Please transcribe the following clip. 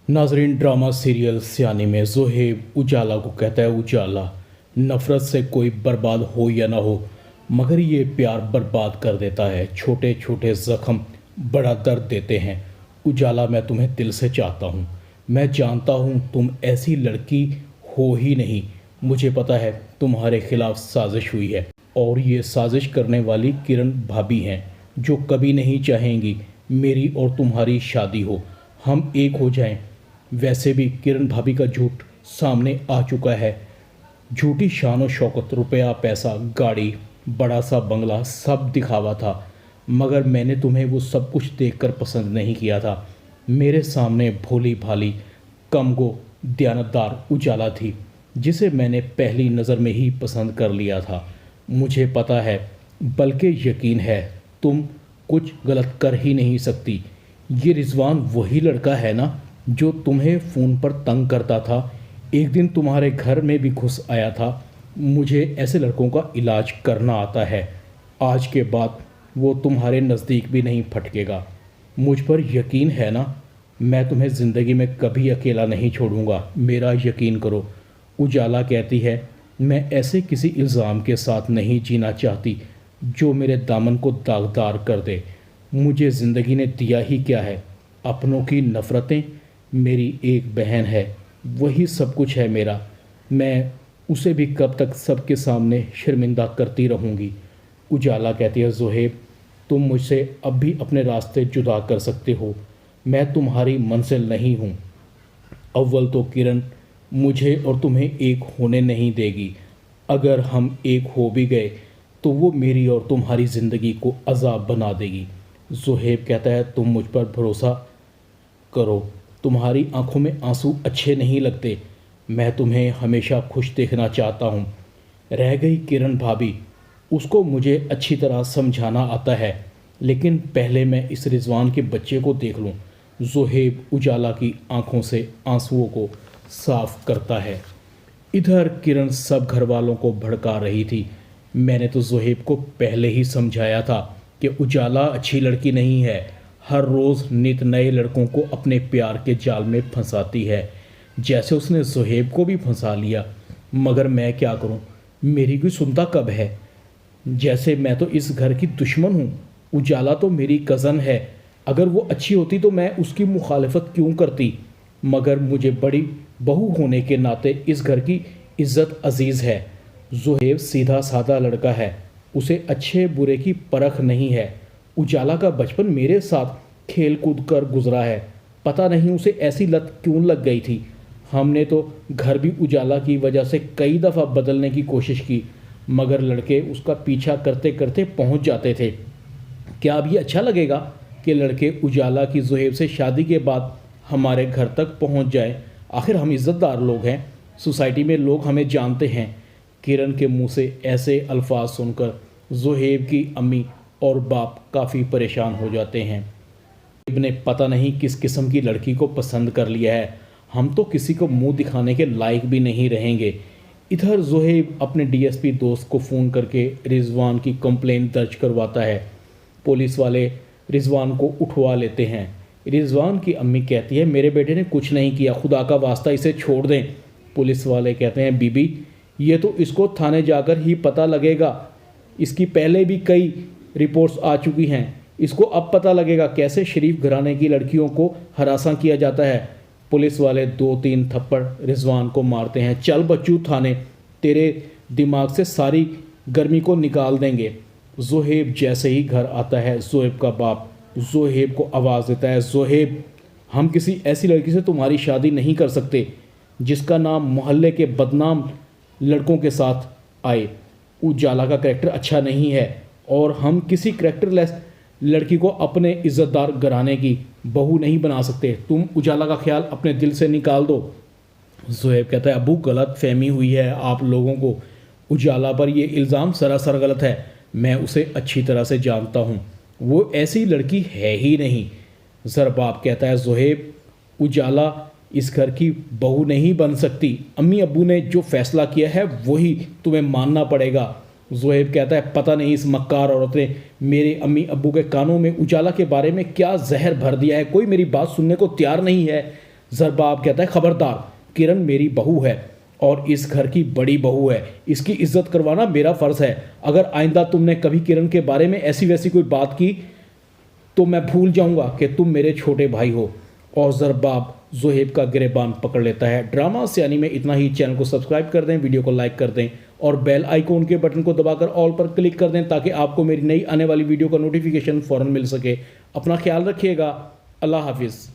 नाजरीन, drama serial सियानी में ज़ोहेब उजाला को कहता है उजाला, नफ़रत से कोई बर्बाद हो या ना हो मगर ये प्यार बर्बाद कर देता है। छोटे छोटे ज़ख्म बड़ा दर्द देते हैं। उजाला, मैं तुम्हें दिल से चाहता हूँ। मैं जानता हूँ तुम ऐसी लड़की हो ही नहीं। मुझे पता है तुम्हारे खिलाफ साजिश हुई है और ये साजिश करने वाली किरण भाभी हैं जो कभी नहीं चाहेंगी मेरी और तुम्हारी शादी हो, हम एक हो जाएं। वैसे भी किरण भाभी का झूठ सामने आ चुका है। झूठी शान और शौकत, रुपया पैसा, गाड़ी, बड़ा सा बंगला सब दिखावा था मगर मैंने तुम्हें वो सब कुछ देखकर पसंद नहीं किया था। मेरे सामने भोली भाली कमगो दयानतदार उजाला थी जिसे मैंने पहली नज़र में ही पसंद कर लिया था। मुझे पता है, बल्कि यकीन है, तुम कुछ गलत कर ही नहीं सकती। ये रिजवान वही लड़का है ना जो तुम्हें फ़ोन पर तंग करता था, एक दिन तुम्हारे घर में भी घुस आया था। मुझे ऐसे लड़कों का इलाज करना आता है। आज के बाद वो तुम्हारे नज़दीक भी नहीं फटकेगा। मुझ पर यकीन है ना? मैं तुम्हें ज़िंदगी में कभी अकेला नहीं छोड़ूंगा, मेरा यकीन करो। उजाला कहती है, मैं ऐसे किसी इल्ज़ाम के साथ नहीं जीना चाहती जो मेरे दामन को दागदार कर दे। मुझे ज़िंदगी ने दिया ही क्या है? अपनों की नफ़रतें। मेरी एक बहन है, वही सब कुछ है मेरा। मैं उसे भी कब तक सबके सामने शर्मिंदा करती रहूँगी। उजाला कहती है, ज़ोहेब, तुम मुझसे अब भी अपने रास्ते जुदा कर सकते हो। मैं तुम्हारी मंजिल नहीं हूँ। अव्वल तो किरण मुझे और तुम्हें एक होने नहीं देगी। अगर हम एक हो भी गए तो वो मेरी और तुम्हारी ज़िंदगी को अजाब बना देगी। ज़ोहेब कहता है, तुम मुझ पर भरोसा करो। तुम्हारी आंखों में आंसू अच्छे नहीं लगते। मैं तुम्हें हमेशा खुश देखना चाहता हूँ। रह गई किरण भाभी, उसको मुझे अच्छी तरह समझाना आता है, लेकिन पहले मैं इस रिजवान के बच्चे को देख लूँ। ज़ोहेब उजाला की आंखों से आंसुओं को साफ करता है। इधर किरण सब घर वालों को भड़का रही थी। मैंने तो ज़ोहेब को पहले ही समझाया था कि उजाला अच्छी लड़की नहीं है। हर रोज़ नित नए लड़कों को अपने प्यार के जाल में फंसाती है, जैसे उसने ज़ोहेब को भी फंसा लिया। मगर मैं क्या करूं, मेरी कोई सुनता कब है। जैसे मैं तो इस घर की दुश्मन हूं। उजाला तो मेरी कज़न है, अगर वो अच्छी होती तो मैं उसकी मुखालफत क्यों करती। मगर मुझे बड़ी बहू होने के नाते इस घर की इज्जत अजीज़ है। ज़ोहेब सीधा साधा लड़का है, उसे अच्छे बुरे की परख नहीं है। उजाला का बचपन मेरे साथ खेल कूद कर गुजरा है, पता नहीं उसे ऐसी लत क्यों लग गई थी। हमने तो घर भी उजाला की वजह से कई दफ़ा बदलने की कोशिश की, मगर लड़के उसका पीछा करते करते पहुंच जाते थे। क्या अब ये अच्छा लगेगा कि लड़के उजाला की ज़ोहेब से शादी के बाद हमारे घर तक पहुंच जाए? आखिर हम इज़्ज़तदार लोग हैं, सोसाइटी में लोग हमें जानते हैं। किरण के मुंह से ऐसे अल्फाज सुनकर ज़ोहेब की अम्मी और बाप काफ़ी परेशान हो जाते हैं। ज़ोहेब ने पता नहीं किस किस्म की लड़की को पसंद कर लिया है। हम तो किसी को मुंह दिखाने के लायक भी नहीं रहेंगे। इधर ज़ोहेब अपने डीएसपी दोस्त को फ़ोन करके रिजवान की कंप्लेंट दर्ज करवाता है। पुलिस वाले रिजवान को उठवा लेते हैं। रिजवान की अम्मी कहती है, मेरे बेटे ने कुछ नहीं किया, खुदा का वास्ता इसे छोड़ दें। पुलिस वाले कहते हैं, बीबी, ये तो इसको थाने जाकर ही पता लगेगा। इसकी पहले भी कई रिपोर्ट्स आ चुकी हैं। इसको अब पता लगेगा कैसे शरीफ घराने की लड़कियों को हरासा किया जाता है। पुलिस वाले 2-3 थप्पड़ रिजवान को मारते हैं। चल बच्चू थाने, तेरे दिमाग से सारी गर्मी को निकाल देंगे। ज़ोहेब जैसे ही घर आता है, ज़ोहेब का बाप ज़ोहेब को आवाज़ देता है, ज़ोहेब, हम किसी ऐसी लड़की से तुम्हारी शादी नहीं कर सकते जिसका नाम मोहल्ले के बदनाम लड़कों के साथ आए। उजाला का करैक्टर अच्छा नहीं है और हम किसी करैक्टरलेस लड़की को अपने इज़्ज़तदार घराने की बहू नहीं बना सकते। तुम उजाला का ख्याल अपने दिल से निकाल दो। ज़ोहेब कहता है, अबू, गलत फहमी हुई है आप लोगों को। उजाला पर यह इल्ज़ाम सरासर गलत है। मैं उसे अच्छी तरह से जानता हूँ, वो ऐसी लड़की है ही नहीं। ज़रबाब कहता है, ज़ोहेब, उजाला इस घर की बहू नहीं बन सकती। अम्मी अब्बू ने जो फैसला किया है वही तुम्हें मानना पड़ेगा। ज़ोहेब कहता है, पता नहीं इस मक्कार औरत ने मेरे अम्मी अब्बू के कानों में उजाला के बारे में क्या जहर भर दिया है, कोई मेरी बात सुनने को तैयार नहीं है। زرباب کہتا ہے خبردار، کرن میری بہو ہے اور اس گھر کی بڑی بہو ہے، اس کی عزت کروانا میرا فرض ہے، اگر آئندہ تم نے کبھی کرن کے بارے میں ایسی ویسی کوئی بات کی تو میں بھول جاؤں گا کہ تم میرے چھوٹے بھائی ہو۔ اور زرباب زہیب کا گریبان پکڑ لیتا ہے۔ ڈرامہ سیانی میں اتنا ہی۔ چینل کو سبسکرائب کر دیں، ویڈیو کو لائک کر دیں اور بیل آئیکن کے بٹن کو دبا کر آل پر کلک کر دیں تاکہ آپ کو میری نئی آنے والی ویڈیو کا نوٹیفیکیشن فوراً مل سکے۔ اپنا خیال رکھیے گا۔ اللہ حافظ۔